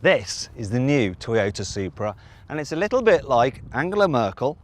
This is the new Toyota Supra, and it's a little bit like Angela Merkel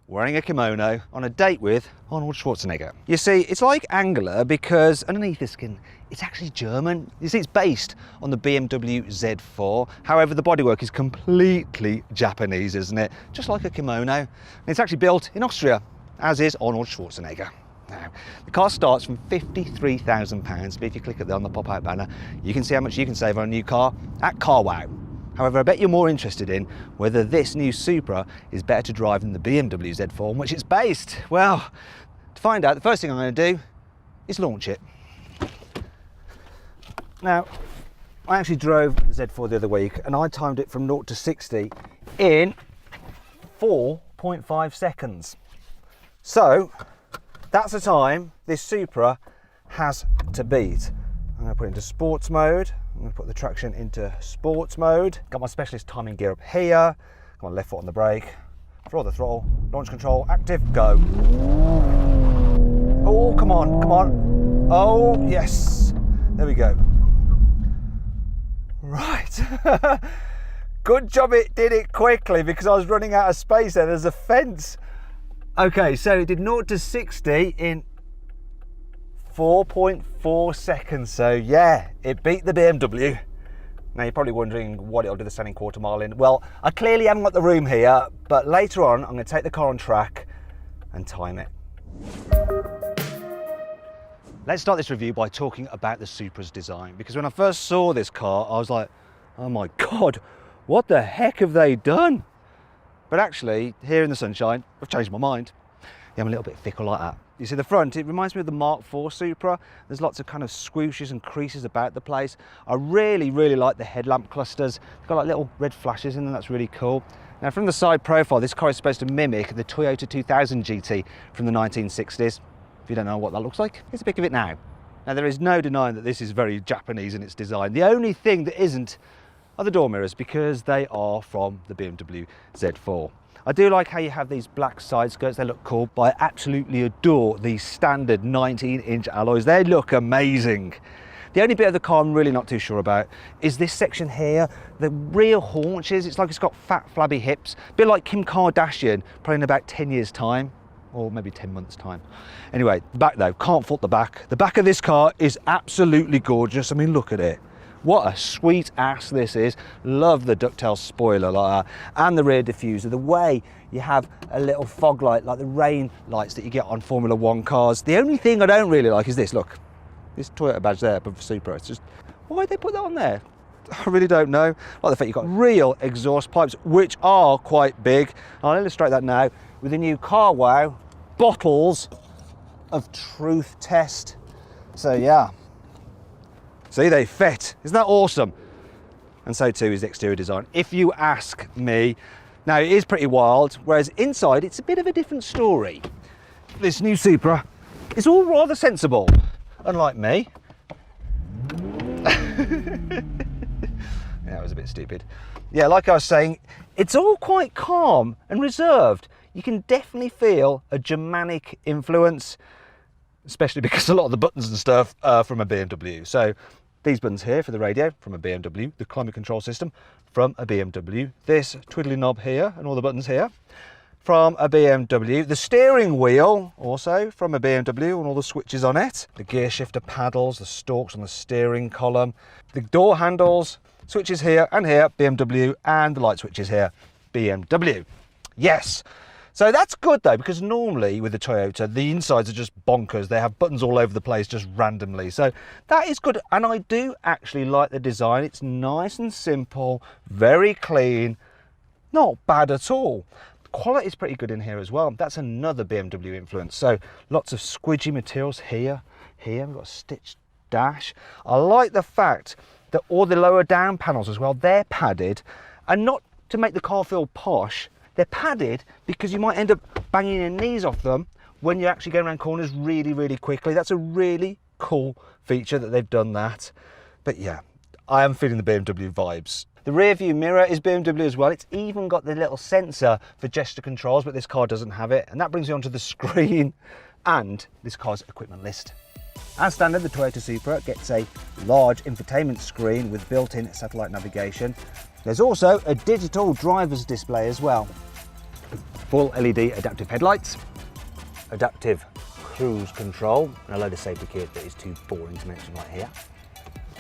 wearing a kimono on a date with Arnold Schwarzenegger. You see, it's like Angela because underneath the skin, it's actually German. You see, it's based on the BMW Z4. However, the bodywork is completely Japanese, isn't it? Just like a kimono. And it's actually built in Austria, as is Arnold Schwarzenegger. Now, the car starts from £53,000, but if you click on the pop-out banner, you can see how much you can save on a new car at CarWow. However, I bet you're more interested in whether this new Supra is better to drive than the BMW Z4 on which it's based. Well, to find out, the first thing I'm going to do is launch it. Now, I actually drove the Z4 the other week and I timed it from 0 to 60 in 4.5 seconds. So, that's the time this Supra has to beat. I'm going to put it into sports mode. I'm going to put the traction into sports mode. Got my specialist timing gear up here. Got my left foot on the brake. Throw the throttle. Launch control active. Go. Oh, come on, come on. Oh, yes. There we go. Right. Good job it did it quickly because I was running out of space there. There's a fence. Okay, so it did 0 to 60 in 4.4 seconds. So yeah, it beat the BMW. Now you're probably wondering what it'll do the standing quarter mile in. Well, I clearly haven't got the room here, but later on I'm going to take the car on track and time it. Let's start this review by talking about the Supra's design, because when I first saw this car I was like, oh my god, what the heck have they done? But actually, here in the sunshine, I've changed my mind. Yeah, I'm a little bit fickle like that. You see the front, it reminds me of the Mark IV Supra. There's lots of kind of swooshes and creases about the place. I really like the headlamp clusters. They've got like little red flashes in them, that's really cool. Now from the side profile, this car is supposed to mimic the Toyota 2000 GT from the 1960s. If you don't know what that looks like, here's a pic of it now. Now there is no denying that this is very Japanese in its design. The only thing that isn't are the door mirrors, because they are from the BMW Z4. I do like how you have these black side skirts, they look cool, but I absolutely adore these standard 19-inch alloys. They look amazing. The only bit of the car I'm really not too sure about is this section here, the rear haunches. It's like it's got fat, flabby hips, a bit like Kim Kardashian, probably in about 10 years' time, or maybe 10 months' time. Anyway, the back though, can't fault the back. The back of this car is absolutely gorgeous. I mean, look at it. What a sweet ass this is. Love the ducktail spoiler like that. And the rear diffuser. The way you have a little fog light, like the rain lights that you get on Formula One cars. The only thing I don't really like is this, look. This Toyota badge there above the Supra. It's just, why did they put that on there? I really don't know. Like the fact you've got real exhaust pipes, which are quite big. I'll illustrate that now with the new CarWow bottles of truth test. So yeah. See, they fit. Isn't that awesome? And so too is the exterior design, if you ask me. Now, it is pretty wild, whereas inside, it's a bit of a different story. This new Supra is all rather sensible, unlike me. Yeah, it was a bit stupid. Yeah, like I was saying, it's all quite calm and reserved. You can definitely feel a Germanic influence, especially because a lot of the buttons and stuff are from a BMW. So these buttons here for the radio, from a BMW, the climate control system from a BMW, this twiddly knob here and all the buttons here from a BMW, the steering wheel also from a BMW and all the switches on it, the gear shifter paddles, the stalks on the steering column, the door handles, switches here and here, BMW, and the light switches here, BMW. Yes. So that's good though, because normally with the Toyota, the insides are just bonkers. They have buttons all over the place just randomly. So that is good. And I do actually like the design. It's nice and simple, very clean, not bad at all. The quality is pretty good in here as well. That's another BMW influence. So lots of squidgy materials here. Here we've got a stitched dash. I like the fact that all the lower down panels as well, they're padded, and not to make the car feel posh. They're padded because you might end up banging your knees off them when you're actually going around corners really quickly. That's a really cool feature that they've done that. But yeah, I am feeling the BMW vibes. The rear view mirror is BMW as well. It's even got the little sensor for gesture controls, but this car doesn't have it. And that brings me onto the screen and this car's equipment list. As standard, the Toyota Supra gets a large infotainment screen with built-in satellite navigation, There's also a digital driver's display as well. Full LED adaptive headlights, adaptive cruise control, and a load of safety kit that is too boring to mention right here.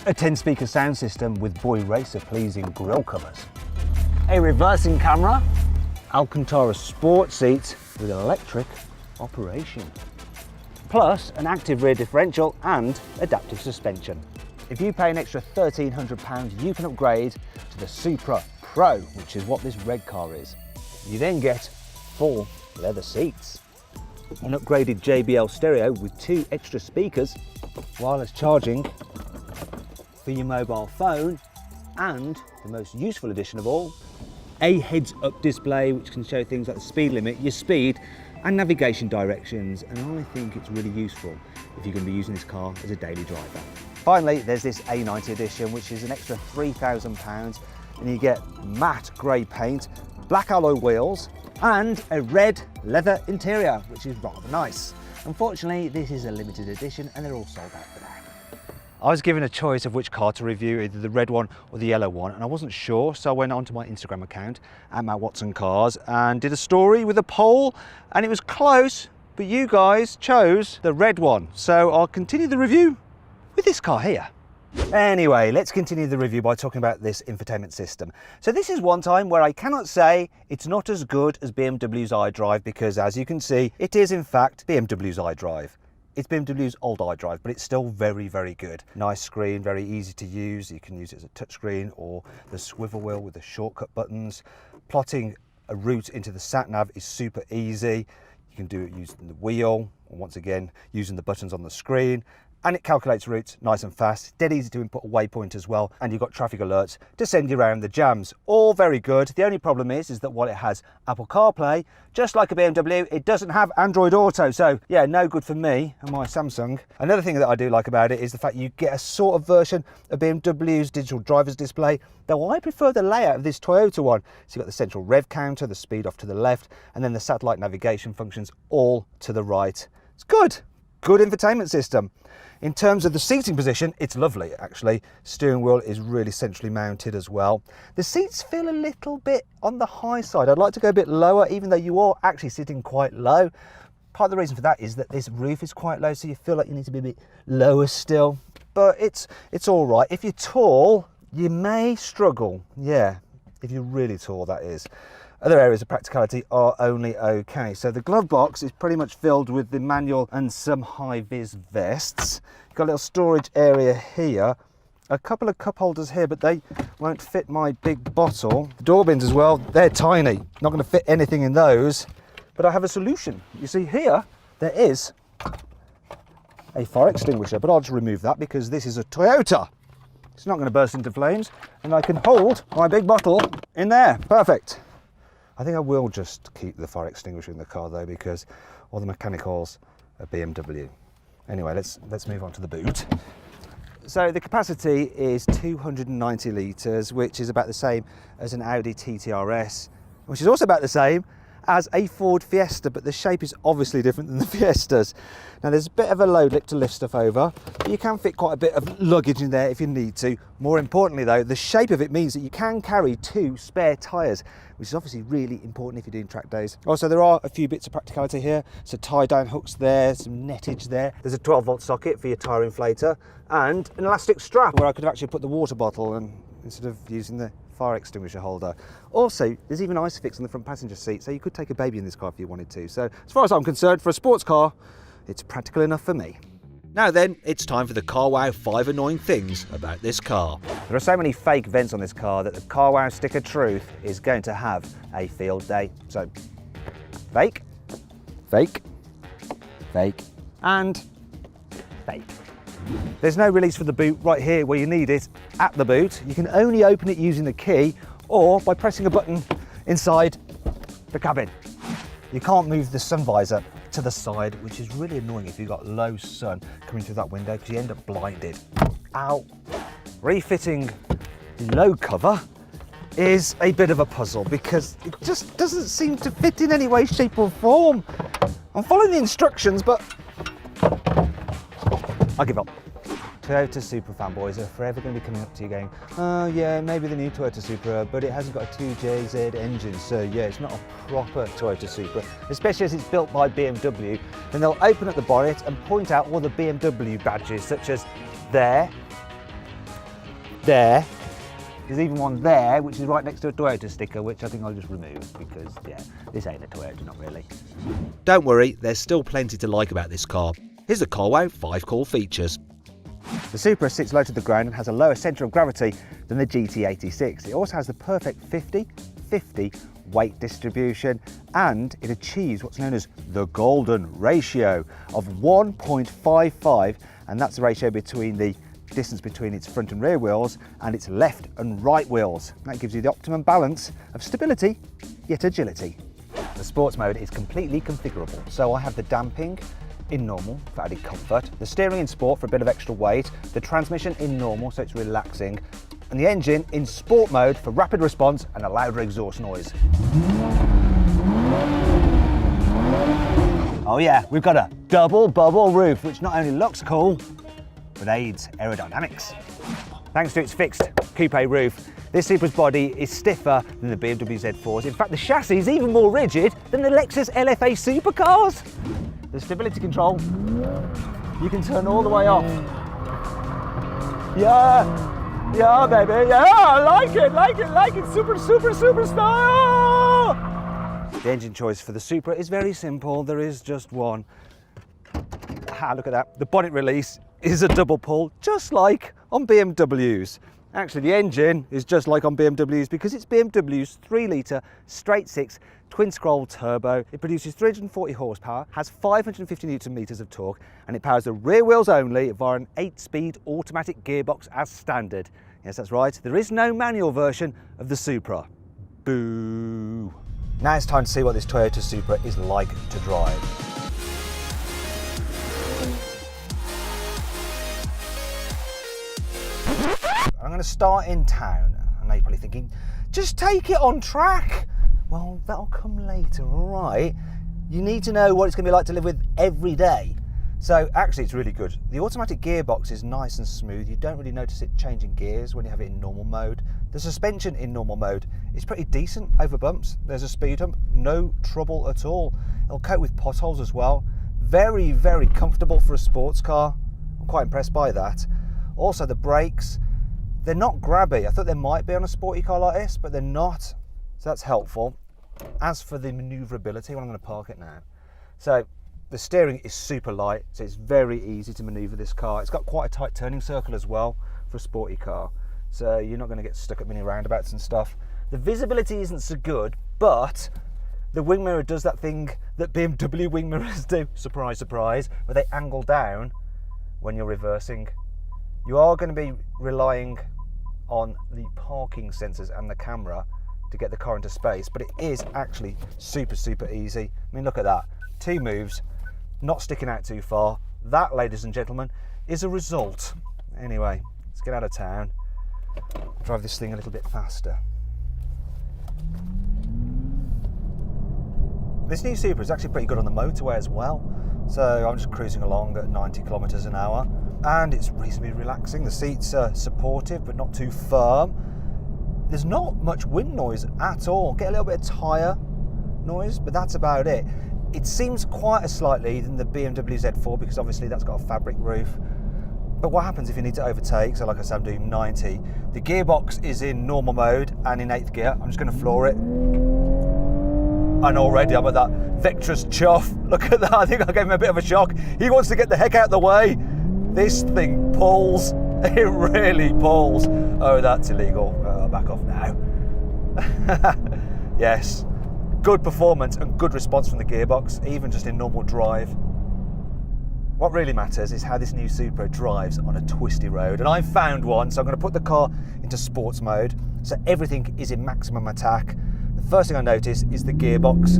A 10-speaker sound system with Boy Racer pleasing grille covers. A reversing camera, Alcantara sport seats with electric operation. Plus an active rear differential and adaptive suspension. If you pay an extra £1,300, you can upgrade to the Supra Pro, which is what this red car is. You then get full leather seats, an upgraded JBL stereo with 2 extra speakers, wireless charging for your mobile phone, and the most useful addition of all, a heads-up display which can show things like the speed limit, your speed, and navigation directions, and I think it's really useful if you're going to be using this car as a daily driver. Finally, there's this A90 edition, which is an extra £3,000, and you get matte grey paint, black alloy wheels, and a red leather interior, which is rather nice. Unfortunately, this is a limited edition and they're all sold out for now. I was given a choice of which car to review, either the red one or the yellow one, and I wasn't sure, so I went onto my Instagram account at Matt Watson Cars and did a story with a poll, and it was close, but you guys chose the red one. So I'll continue the review with this car here. Anyway, let's continue the review by talking about this infotainment system. So this is one time where I cannot say it's not as good as BMW's iDrive, because as you can see, it is in fact BMW's iDrive. It's BMW's old iDrive, but it's still very, very good. Nice screen, very easy to use. You can use it as a touchscreen or the swivel wheel with the shortcut buttons. Plotting a route into the sat-nav is super easy. You can do it using the wheel, or once again, using the buttons on the screen. And it calculates routes nice and fast, dead easy to input a waypoint as well, and you've got traffic alerts to send you around the jams. All very good. The only problem is that while it has Apple CarPlay, just like a BMW, it doesn't have Android Auto, so yeah, no good for me and my Samsung. Another thing that I do like about it is the fact you get a sort of version of BMW's digital driver's display, though I prefer the layout of this Toyota one. So you've got the central rev counter, the speed off to the left, and then the satellite navigation functions all to the right. It's good. Good infotainment system. In terms of the seating position, it's lovely actually. Steering wheel is really centrally mounted as well. The seats feel a little bit on the high side. I'd like to go a bit lower, even though you are actually sitting quite low. Part of the reason for that is that this roof is quite low, so you feel like you need to be a bit lower still. But it's all right. If you're tall, you may struggle. Yeah, if you're really tall, that is. Other areas of practicality are only okay. So the glove box is pretty much filled with the manual and some high-vis vests. You've got a little storage area here, a couple of cup holders here, but they won't fit my big bottle. The door bins as well, they're tiny. Not going to fit anything in those, but I have a solution. You see here, there is a fire extinguisher, but I'll just remove that because this is a Toyota. It's not going to burst into flames, and I can hold my big bottle in there. Perfect. I think I will just keep the fire extinguisher in the car though, because all the mechanicals are BMW. Anyway, let's move on to the boot. So the capacity is 290 litres, which is about the same as an Audi TT RS, which is also about the same as a Ford Fiesta, but the shape is obviously different than the Fiestas. Now there's a bit of a load lip to lift stuff over, but you can fit quite a bit of luggage in there if you need to. More importantly though, the shape of it means that you can carry 2 spare tyres, which is obviously really important if you're doing track days. Also, there are a few bits of practicality here. So tie down hooks there, some nettage there. There's a 12-volt socket for your tyre inflator and an elastic strap where I could have actually put the water bottle and instead of using the fire extinguisher holder. Also, there's even ISOFIX on the front passenger seat, so you could take a baby in this car if you wanted to. So as far as I'm concerned, for a sports car, it's practical enough for me. Now then, it's time for the CarWow 5 annoying things about this car. There are so many fake vents on this car that the CarWow stick of truth is going to have a field day. So, fake, fake, fake, and fake. There's no release for the boot right here where you need it at the boot. You can only open it using the key or by pressing a button inside the cabin. You can't move the sun visor to the side, which is really annoying if you've got low sun coming through that window because you end up blinded. Ow. Refitting the low cover is a bit of a puzzle because it just doesn't seem to fit in any way, shape or form. I'm following the instructions, but I give up. Toyota Supra fanboys are forever going to be coming up to you going, oh yeah, maybe the new Toyota Supra, but it hasn't got a 2JZ engine, so yeah, it's not a proper Toyota Supra, especially as it's built by BMW. Then they'll open up the bonnet and point out all the BMW badges, such as there, there's even one there, which is right next to a Toyota sticker, which I think I'll just remove because, yeah, this ain't a Toyota, not really. Don't worry, there's still plenty to like about this car. Here's the CarWow 5 cool features. The Supra sits low to the ground and has a lower centre of gravity than the GT86. It also has the perfect 50-50 weight distribution, and it achieves what's known as the golden ratio of 1.55, and that's the ratio between the distance between its front and rear wheels and its left and right wheels. That gives you the optimum balance of stability yet agility. The sports mode is completely configurable, so I have the damping in normal for added comfort, the steering in sport for a bit of extra weight, the transmission in normal so it's relaxing, and the engine in sport mode for rapid response and a louder exhaust noise. Oh yeah, we've got a double bubble roof, which not only looks cool, but aids aerodynamics. Thanks to its fixed coupe roof, this Supra's body is stiffer than the BMW Z4's. In fact, the chassis is even more rigid than the Lexus LFA supercars. The stability control, you can turn all the way off. Yeah, baby, yeah, like it, super style! The engine choice for the Supra is very simple, there is just one. Ah, look at that, the bonnet release is a double pull, just like on BMWs. Actually, the engine is just like on BMWs because it's BMW's 3-litre straight-six twin-scroll turbo. It produces 340 horsepower, has 550 newton meters of torque, and it powers the rear wheels only via an 8-speed automatic gearbox as standard. Yes, that's right, there is no manual version of the Supra. Boo! Now it's time to see what this Toyota Supra is like to drive. I'm going to start in town. I know you're probably thinking, just take it on track. Well, that'll come later, all right? You need to know what it's going to be like to live with every day. So actually it's really good. The automatic gearbox is nice and smooth. You don't really notice it changing gears when you have it in normal mode. The suspension in normal mode is pretty decent over bumps. There's a speed hump, no trouble at all. It'll cope with potholes as well. Very, very comfortable for a sports car. I'm quite impressed by that. Also the brakes, they're not grabby. I thought they might be on a sporty car like this, but they're not. So that's helpful. As for the manoeuvrability, well, I'm going to park it now. So the steering is super light, so it's very easy to manoeuvre this car. It's got quite a tight turning circle as well for a sporty car. So you're not going to get stuck at mini roundabouts and stuff. The visibility isn't so good, but the wing mirror does that thing that BMW wing mirrors do, surprise, surprise, where they angle down when you're reversing. You are going to be relying on the parking sensors and the camera to get the car into space, but it is actually super, super easy. I mean, look at that. 2 moves, not sticking out too far. That, ladies and gentlemen, is a result. Anyway, let's get out of town, drive this thing a little bit faster. This new Supra is actually pretty good on the motorway as well. So I'm just cruising along at 90 kilometers an hour. And it's reasonably relaxing. The seats are supportive but not too firm. There's not much wind noise at all. Get a little bit of tyre noise, but that's about it. It seems quieter slightly than the BMW Z4 because obviously that's got a fabric roof. But what happens if you need to overtake? So like I said, I'm doing 90. The gearbox is in normal mode and in 8th gear. I'm just going to floor it. And already I'm at that Vectra's chuff. Look at that, I think I gave him a bit of a shock. He wants to get the heck out of the way. This thing pulls, it really pulls. Oh, that's illegal. Back off now. Yes, good performance and good response from the gearbox, even just in normal drive. What really matters is how this new Supra drives on a twisty road, and I've found one, so I'm going to put the car into sports mode, so everything is in maximum attack. The first thing I notice is the gearbox.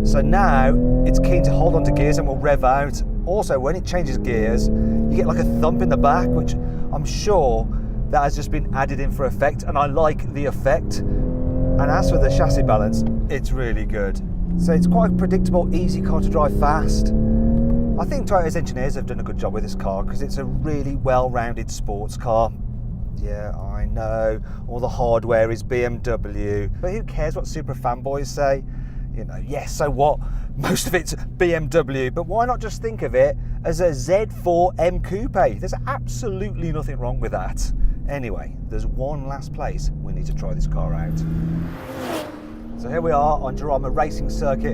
So now it's keen to hold on to gears and will rev out. Also, when it changes gears, you get like a thump in the back, which I'm sure that has just been added in for effect, and I like the effect. And as for the chassis balance, it's really good. So it's quite a predictable, easy car to drive fast. I think Toyota's engineers have done a good job with this car because it's a really well-rounded sports car. Yeah, I know, all the hardware is BMW, but who cares what Supra fanboys say? You know, yes, so what? Most of it's BMW, but why not just think of it as a Z4 M Coupe? There's absolutely nothing wrong with that. Anyway, there's one last place we need to try this car out. So here we are on Jarama Racing Circuit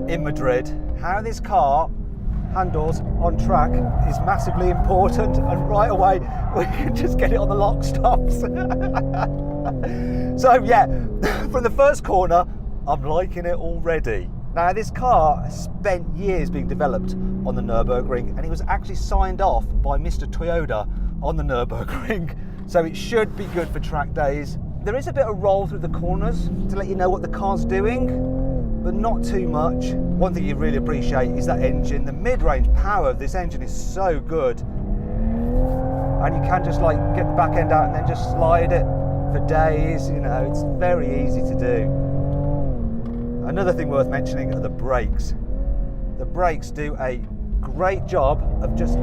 in Madrid. How this car handles on track is massively important, and right away we can just get it on the lock stops. So yeah, from the first corner, I'm liking it already. Now this car spent years being developed on the Nürburgring, and it was actually signed off by Mr. Toyota on the Nürburgring, so it should be good for track days. There is a bit of roll through the corners to let you know what the car's doing, but not too much. One thing you really appreciate is that engine. The mid-range power of this engine is so good, and you can just like get the back end out and then just slide it for days. You know, it's very easy to do. Another thing worth mentioning are the brakes. The brakes do a great job of just...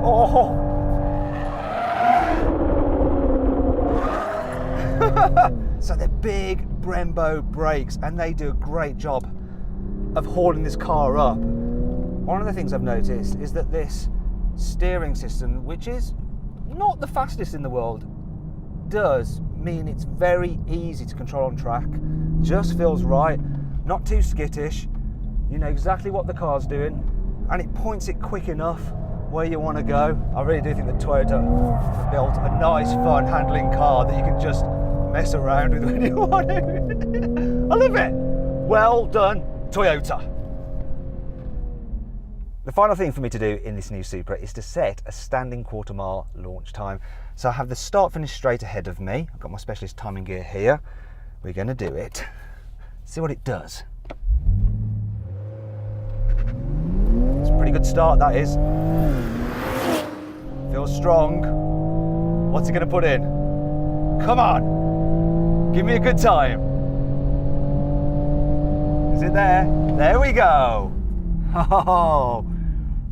Oh! So they're big Brembo brakes, and they do a great job of hauling this car up. One of the things I've noticed is that this steering system, which is not the fastest in the world, does mean it's very easy to control on track. Just feels right, not too skittish. You know exactly what the car's doing, and it points it quick enough where you want to go. I really do think that Toyota have built a nice, fun handling car that you can just mess around with when you want to. I love it. Well done, Toyota. The final thing for me to do in this new Supra is to set a standing quarter mile launch time. So I have the start finish straight ahead of me. I've got my specialist timing gear here. We're going to do it. See what it does. It's a pretty good start, that is. Feels strong. What's it going to put in? Come on. Give me a good time. Is it there? There we go. Oh.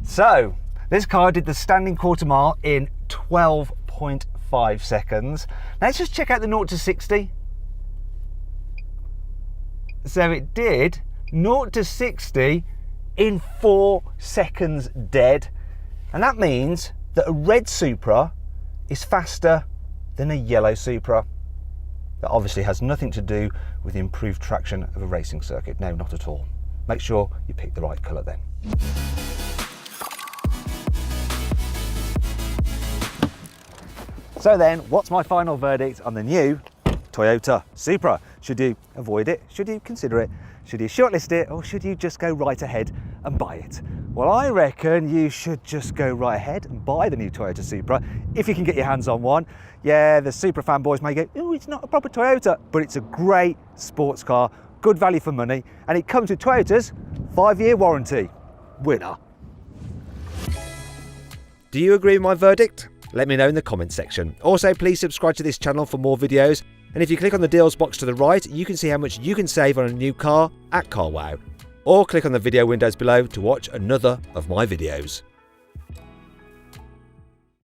So, this car did the standing quarter mile in 12.5 seconds. Now let's just check out the 0 to 60. So it did 0 to 60 in 4 seconds dead. And that means that a red Supra is faster than a yellow Supra. That obviously has nothing to do with the improved traction of a racing circuit. No, not at all. Make sure you pick the right colour then. So then, what's my final verdict on the new Toyota Supra? Should you avoid it? Should you consider it? Should you shortlist it? Or should you just go right ahead and buy it? Well, I reckon you should just go right ahead and buy the new Toyota Supra if you can get your hands on one. Yeah, the Supra fanboys may go, oh, it's not a proper Toyota, but it's a great sports car, good value for money, and it comes with Toyota's 5-year warranty. Winner. Do you agree with my verdict? Let me know in the comments section. Also, please subscribe to this channel for more videos. And if you click on the deals box to the right, you can see how much you can save on a new car at CarWow. Or click on the video windows below to watch another of my videos.